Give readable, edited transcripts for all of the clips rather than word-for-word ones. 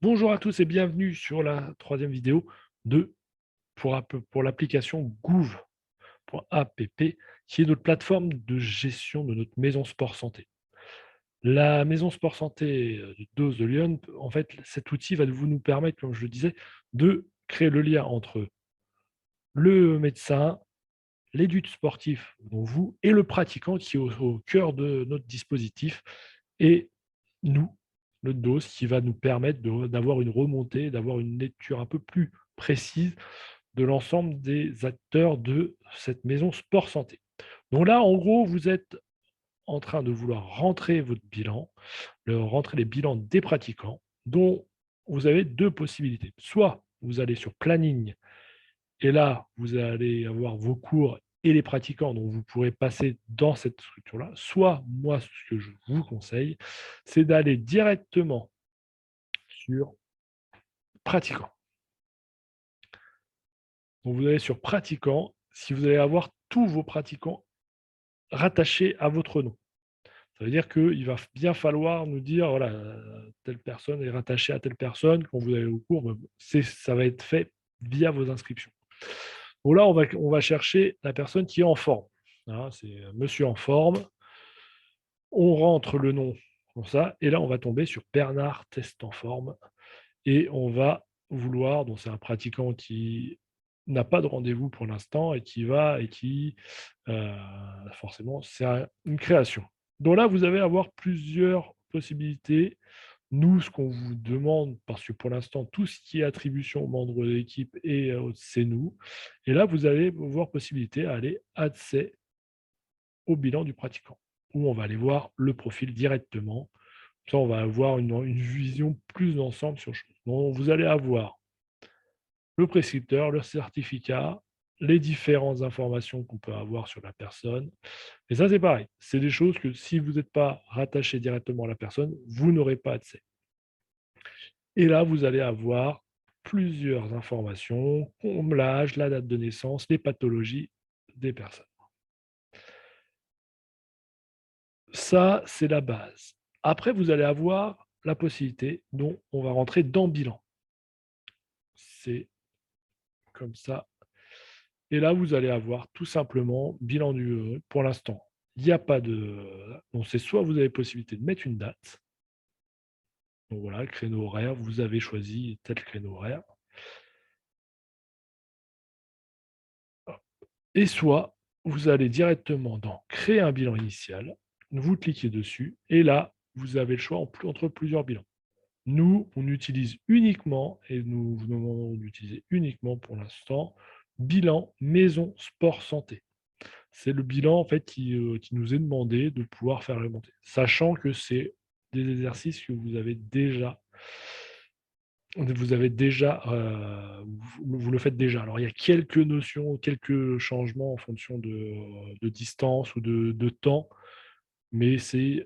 Bonjour à tous et bienvenue sur la troisième vidéo de pour l'application Gouv.app, qui est notre plateforme de gestion de notre maison sport santé. La maison sport santé de Dose de Lyon, en fait, cet outil va vous nous permettre, comme je le disais, de créer le lien entre le médecin, l'éduc sportif, donc vous, et le pratiquant qui est au cœur de notre dispositif, et nous, notre dose, qui va nous permettre d'avoir une remontée, d'avoir une lecture un peu plus précise de l'ensemble des acteurs de cette maison sport santé. Donc là, en gros, vous êtes en train de vouloir rentrer votre bilan, rentrer les bilans des pratiquants, dont vous avez deux possibilités. Soit vous allez sur Planning, et là, vous allez avoir vos cours et les pratiquants, donc vous pourrez passer dans cette structure-là. Soit, moi, ce que je vous conseille, c'est d'aller directement sur pratiquant. Donc vous allez sur pratiquant, si vous allez avoir tous vos pratiquants rattachés à votre nom. Ça veut dire qu'il va bien falloir nous dire, voilà, telle personne est rattachée à telle personne, quand vous allez au cours, ça va être fait via vos inscriptions. Donc là, on va chercher la personne qui est en forme. Hein, c'est monsieur en forme. On rentre le nom comme ça, et là, on va tomber sur Bernard Test en forme, et on va vouloir, donc c'est un pratiquant qui n'a pas de rendez-vous pour l'instant et qui va et qui, heu, forcément, c'est une création. Donc là, vous allez avoir plusieurs possibilités. Nous, ce qu'on vous demande, parce que pour l'instant, tout ce qui est attribution aux membres de l'équipe et c'est nous. Et là, vous allez avoir possibilité à aller accès au bilan du pratiquant, où on va aller voir le profil directement. Ça, on va avoir une vision plus d'ensemble sur les choses. Donc, vous allez avoir le prescripteur, le certificat, les différentes informations qu'on peut avoir sur la personne. Et ça, c'est pareil. C'est des choses que si vous n'êtes pas rattaché directement à la personne, vous n'aurez pas accès. Et là, vous allez avoir plusieurs informations, comme l'âge, la date de naissance, les pathologies des personnes. Ça, c'est la base. Après, vous allez avoir la possibilité dont on va rentrer dans bilan. C'est comme ça. Et là, vous allez avoir tout simplement bilan du pour l'instant. Il n'y a pas de. Donc, c'est soit vous avez possibilité de mettre une date. Donc voilà, créneau horaire, vous avez choisi tel créneau horaire. Et soit vous allez directement dans créer un bilan initial, vous cliquez dessus, et là, vous avez le choix entre plusieurs bilans. Nous, on utilise uniquement, et nous vous demandons d'utiliser uniquement pour l'instant, bilan maison sport santé. C'est le bilan en fait qui nous est demandé de pouvoir faire remonter, sachant que c'est des exercices que vous avez déjà, vous le faites déjà. Alors il y a quelques notions, quelques changements en fonction de distance ou de temps, mais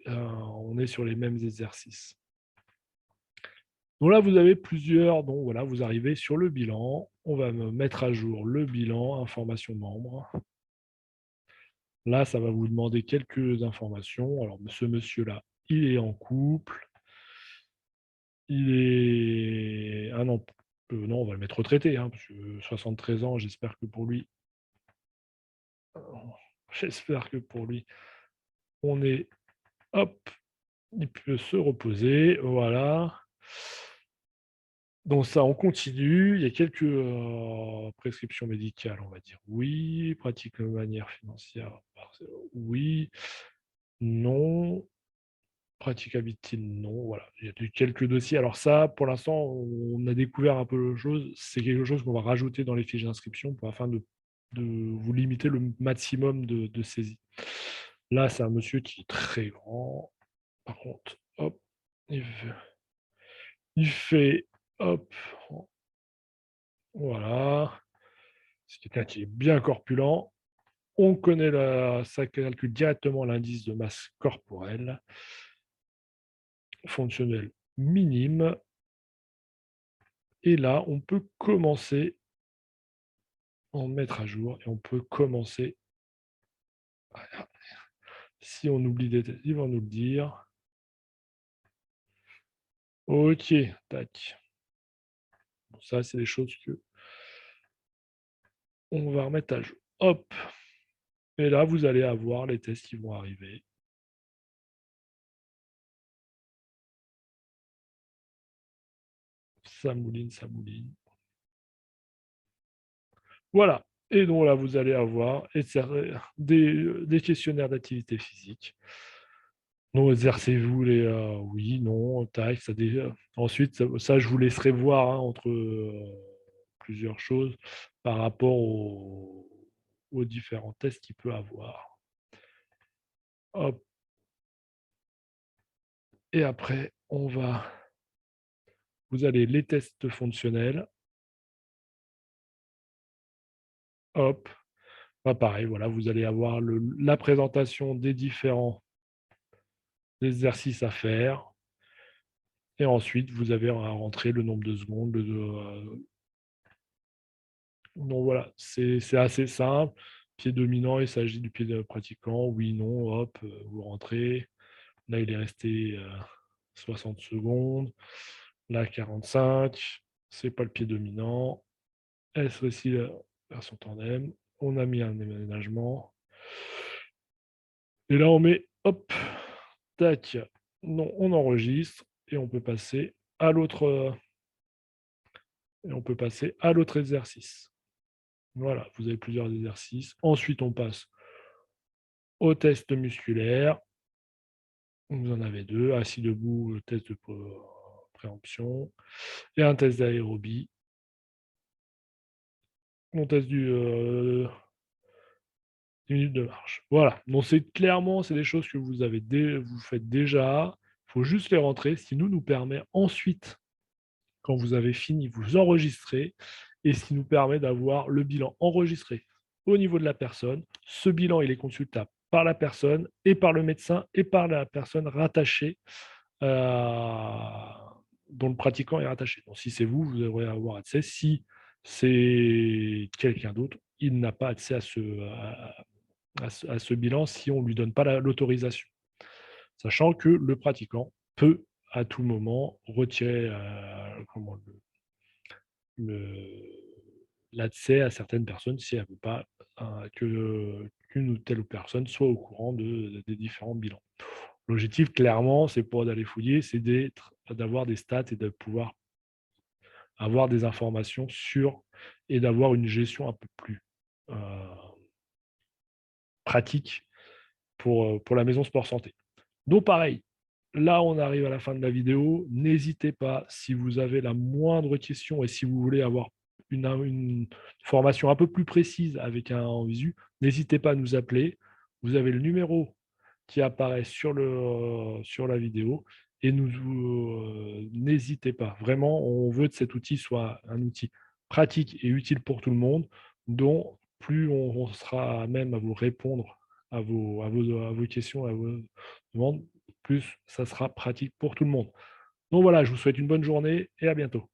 on est sur les mêmes exercices. Donc là, vous avez plusieurs, donc voilà, vous arrivez sur le bilan, on va me mettre à jour le bilan, information membre. Là, ça va vous demander quelques informations. Alors, ce monsieur-là, il est en couple, il est ah non, non, on va le mettre retraité, hein, parce que 73 ans, j'espère que pour lui, on est hop, il peut se reposer, voilà. Donc ça, on continue. Il y a quelques, prescriptions médicales, on va dire oui. Pratique de manière financière, oui. Non. Praticabilité, non, voilà. Il y a quelques dossiers. Alors ça, pour l'instant, on a découvert un peu de choses. C'est quelque chose qu'on va rajouter dans les fiches d'inscription afin de vous limiter le maximum de saisie. Là, c'est un monsieur qui est très grand. Par contre, hop, il fait hop, voilà. C'est quelqu'un qui est bien corpulent. On connaît ça calcule directement l'indice de masse corporelle, fonctionnel minime. Et là, on peut commencer en mettre à jour et on peut commencer. Voilà. Si on oublie ils vont nous le dire. OK, tac. Ça, c'est des choses que on va remettre à jour. Hop, et là, vous allez avoir les tests qui vont arriver. Ça mouline, ça mouline. Voilà. Et donc là, vous allez avoir des questionnaires d'activité physique. Donc, exercez-vous les oui, non, taille, ensuite, ça, je vous laisserai voir hein, entre plusieurs choses par rapport aux différents tests qu'il peut avoir. Hop. Et après, vous allez les tests fonctionnels. Hop. Bah, pareil, voilà, vous allez avoir la présentation des différents exercices à faire. Et ensuite, vous avez à rentrer le nombre de secondes. Donc voilà, c'est assez simple. Pied dominant, il s'agit du pied pratiquant. Oui, non, hop, vous rentrez. Là, il est resté 60 secondes. Là, 45. C'est pas le pied dominant. S aussi, la version tandem. On a mis un aménagement. Et là, on met, hop, tac. Non, on enregistre et on peut passer à l'autre exercice. Voilà, vous avez plusieurs exercices. Ensuite, on passe au test musculaire. Vous en avez deux, assis debout, le test de préemption et un test d'aérobie. Mon test des minutes de marche. Voilà, donc c'est des choses que vous faites déjà. Il faut juste les rentrer, ce qui nous permet ensuite, quand vous avez fini, vous enregistrez et ce qui nous permet d'avoir le bilan enregistré au niveau de la personne. Ce bilan, il est consultable par la personne et par le médecin et par la personne rattachée dont le pratiquant est rattaché. Donc, si c'est vous, vous devrez avoir accès. Si c'est quelqu'un d'autre, il n'a pas accès à ce bilan si on ne lui donne pas l'autorisation. Sachant que le pratiquant peut à tout moment retirer l'accès à certaines personnes si elle ne veut pas qu'une ou telle personne soit au courant des différents bilans. L'objectif, clairement, c'est pour d'aller fouiller, c'est d'avoir des stats et de pouvoir avoir des informations sur et d'avoir une gestion un peu plus pratique pour la maison sport santé. Donc pareil, là on arrive à la fin de la vidéo. N'hésitez pas, si vous avez la moindre question et si vous voulez avoir une formation un peu plus précise avec un en visu, n'hésitez pas à nous appeler. Vous avez le numéro qui apparaît sur la vidéo et n'hésitez pas. Vraiment, on veut que cet outil soit un outil pratique et utile pour tout le monde, dont plus on sera à même à vous répondre à vos questions, à vos demandes, plus ça sera pratique pour tout le monde. Donc voilà, je vous souhaite une bonne journée et à bientôt.